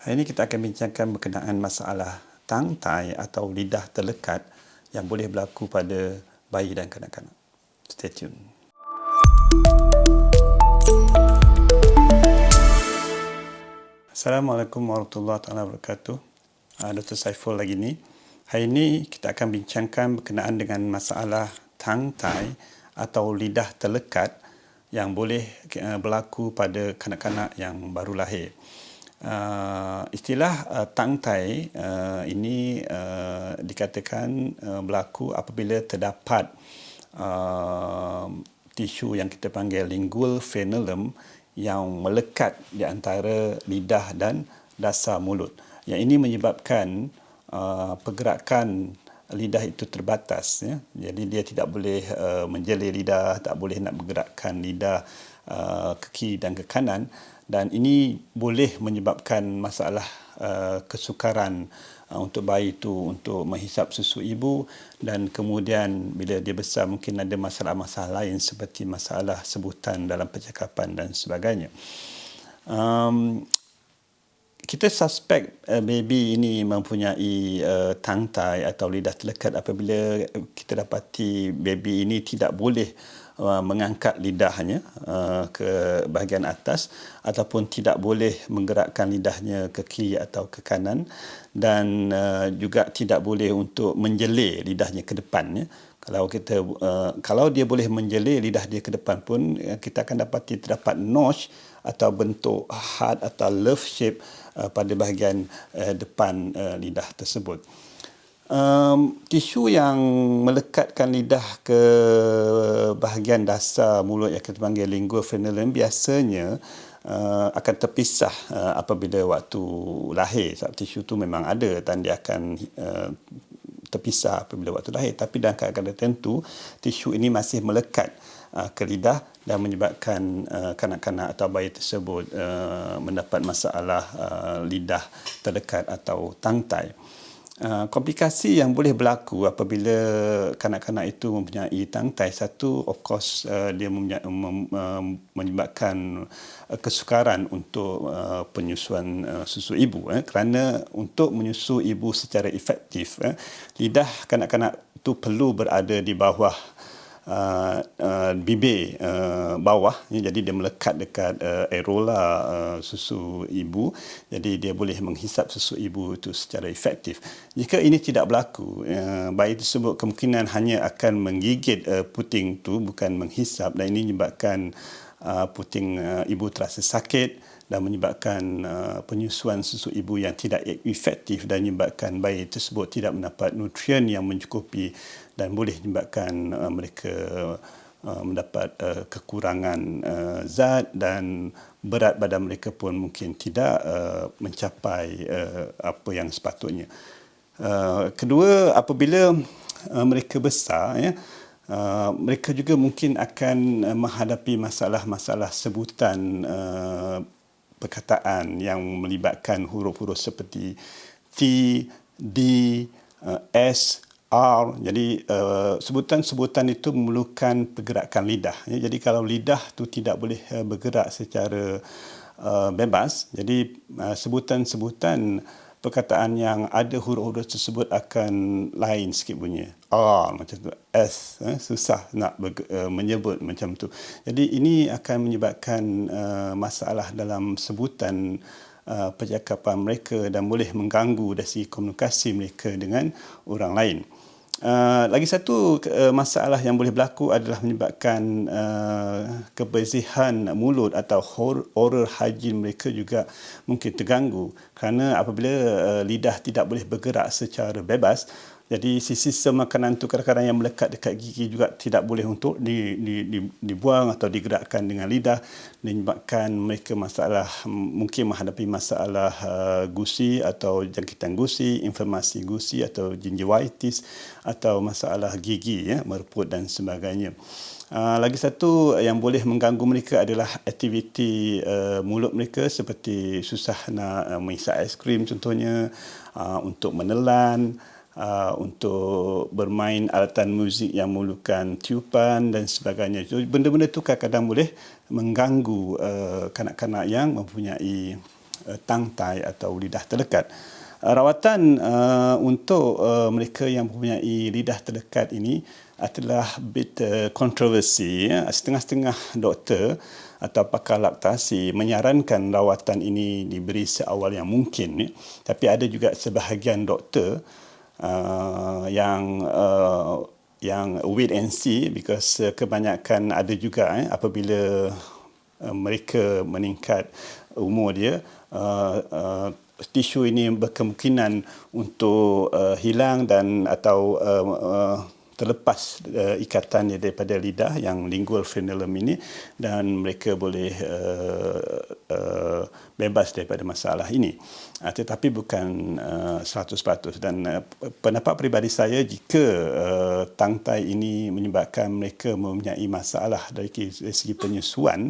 Hari ini kita akan bincangkan berkenaan masalah tongue tie atau lidah terlekat yang boleh berlaku pada bayi dan kanak-kanak. Stay tune. Assalamualaikum warahmatullahi wabarakatuh. Dr. Saiful lagi ni. Hari ini kita akan bincangkan berkenaan dengan masalah tongue tie atau lidah terlekat yang boleh berlaku pada kanak-kanak yang baru lahir. Istilah tongue tie ini dikatakan berlaku apabila terdapat tisu yang kita panggil lingual frenulum yang melekat di antara lidah dan dasar mulut. Yang ini menyebabkan pergerakan lidah itu terbatas, ya. Jadi dia tidak boleh menjelir lidah, tak boleh nak bergerakkan lidah ke kiri dan ke kanan, dan ini boleh menyebabkan masalah kesukaran untuk bayi itu untuk menghisap susu ibu, dan kemudian bila dia besar mungkin ada masalah-masalah lain seperti masalah sebutan dalam percakapan dan sebagainya. Kita suspek baby ini mempunyai tongue tie atau lidah terlekat apabila kita dapati baby ini tidak boleh mengangkat lidahnya ke bahagian atas ataupun tidak boleh menggerakkan lidahnya ke kiri atau ke kanan, dan juga tidak boleh untuk menjelir lidahnya ke depan, ya. Kalau dia boleh menjelir lidah dia ke depan pun, kita akan dapati terdapat notch atau bentuk heart atau love shape pada bahagian depan lidah tersebut. Tisu yang melekatkan lidah ke bahagian dasar mulut yang kita panggil lingual frenulum biasanya akan terpisah apabila waktu lahir. Sebab tisu tu memang ada dan dia akan terpisah apabila waktu lahir. Tapi dalam keadaan tertentu, tisu ini masih melekat ke lidah dan menyebabkan kanak-kanak atau bayi tersebut mendapat masalah lidah terdekat atau tongue tie. Komplikasi yang boleh berlaku apabila kanak-kanak itu mempunyai tongue tie, satu, of course, dia menyebabkan kesukaran untuk penyusuan susu ibu, kerana untuk menyusu ibu secara efektif, lidah kanak-kanak itu perlu berada di bawah bibir bawah, jadi dia melekat dekat areola susu ibu, jadi dia boleh menghisap susu ibu itu secara efektif. Jika ini tidak berlaku, bayi tersebut kemungkinan hanya akan menggigit puting itu, bukan menghisap, dan ini menyebabkan puting ibu terasa sakit dan menyebabkan penyusuan susu ibu yang tidak efektif dan menyebabkan bayi tersebut tidak mendapat nutrien yang mencukupi dan boleh menyebabkan mereka mendapat kekurangan zat, dan berat badan mereka pun mungkin tidak mencapai apa yang sepatutnya. Kedua, apabila mereka besar, ya, mereka juga mungkin akan menghadapi masalah-masalah sebutan perkataan yang melibatkan huruf-huruf seperti T, D, S, R. Jadi sebutan-sebutan itu memerlukan pergerakan lidah, ya. Jadi kalau lidah tu tidak boleh bergerak secara bebas, jadi sebutan-sebutan perkataan yang ada huruf-huruf tersebut akan lain sikit bunyinya. R macam tu, S susah nak menyebut macam tu. Jadi ini akan menyebabkan masalah dalam sebutan percakapan mereka dan boleh mengganggu dari segi komunikasi mereka dengan orang lain. Lagi satu masalah yang boleh berlaku adalah menyebabkan kebersihan mulut atau oral hygiene mereka juga mungkin terganggu, kerana apabila lidah tidak boleh bergerak secara bebas, jadi sistem makanan itu kadang-kadang yang melekat dekat gigi juga tidak boleh untuk dibuang atau digerakkan dengan lidah, menyebabkan mereka mungkin menghadapi masalah gusi atau jangkitan gusi, inflamasi gusi atau gingivitis, atau masalah gigi, ya, mereput dan sebagainya. Lagi satu yang boleh mengganggu mereka adalah aktiviti mulut mereka, seperti susah nak menghisap aiskrim contohnya, untuk menelan, untuk bermain alatan muzik yang memerlukan tiupan dan sebagainya. So, benda-benda itu kadang-kadang boleh mengganggu kanak-kanak yang mempunyai tangtai atau lidah terdekat. Rawatan untuk mereka yang mempunyai lidah terdekat ini adalah bit kontroversi. Setengah-setengah doktor atau pakar laktasi menyarankan rawatan ini diberi seawal yang mungkin. Tapi ada juga sebahagian doktor yang wait and see, because kebanyakan ada juga apabila mereka meningkat umur dia, tisu ini berkemungkinan untuk hilang dan atau terlepas ikatannya daripada lidah yang lingual frenulum ini, dan mereka boleh bebas daripada masalah ini. Tetapi bukan 100%, dan pendapat peribadi saya, jika tangtai ini menyebabkan mereka mempunyai masalah dari segi penyusuan,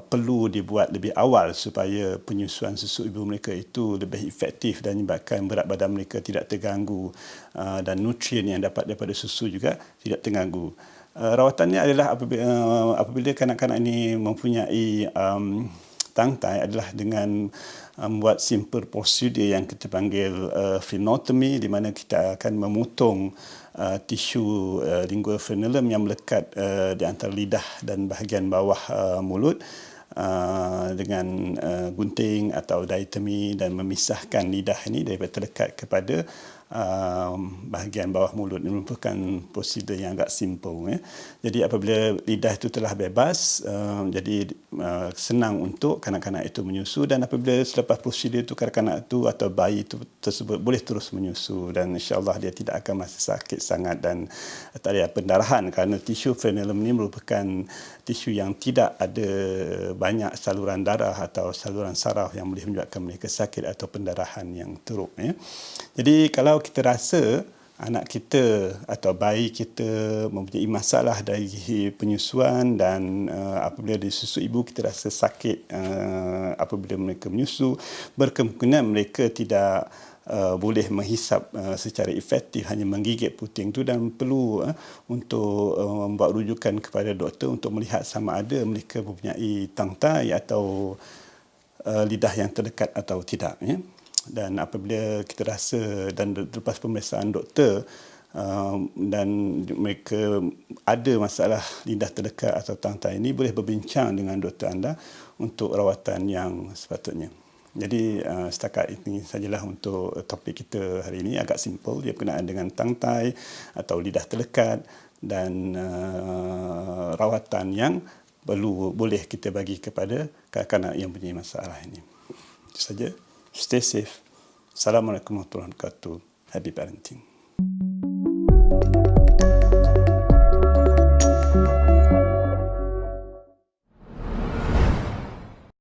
perlu dibuat lebih awal supaya penyusuan susu ibu mereka itu lebih efektif dan menyebabkan berat badan mereka tidak terganggu, dan nutrien yang dapat daripada susu juga tidak terganggu. Rawatannya adalah apabila kanak-kanak ini mempunyai tangtai adalah dengan membuat simple prosedur yang kita panggil frenotomy, di mana kita akan memotong tisu lingual frenulum yang melekat di antara lidah dan bahagian bawah mulut dengan gunting atau diatomy, dan memisahkan lidah ini daripada terdekat kepada bahagian bawah mulut. Ini merupakan prosedur yang agak simple. Jadi apabila lidah itu telah bebas, jadi senang untuk kanak-kanak itu menyusu, dan apabila selepas prosedur itu kanak-kanak itu atau bayi itu tersebut boleh terus menyusu, dan insya-Allah dia tidak akan merasa sakit sangat dan tak ada pendarahan, kerana tisu frenulum ini merupakan tisu yang tidak ada banyak saluran darah atau saluran saraf yang boleh menyebabkan mereka sakit atau pendarahan yang teruk. Jadi kalau kita rasa anak kita atau bayi kita mempunyai masalah dari penyusuan, dan apabila disusu ibu kita rasa sakit apabila mereka menyusu, berkemungkinan mereka tidak boleh menghisap secara efektif, hanya menggigit puting itu, dan perlu untuk membuat rujukan kepada doktor untuk melihat sama ada mereka mempunyai tangtai atau lidah yang terdekat atau tidak. Dan apabila kita rasa dan lepas pemeriksaan doktor dan mereka ada masalah lidah terdekat atau tangtai ini, boleh berbincang dengan doktor anda untuk rawatan yang sepatutnya. Jadi setakat ini sajalah untuk topik kita hari ini. Agak simple, dia berkenaan dengan tangtai atau lidah terdekat, dan rawatan yang boleh kita bagi kepada kanak-kanak yang punya masalah ini. Itu saja. Stay safe. Assalamualaikum warahmatullahi wabarakatuh. Happy parenting.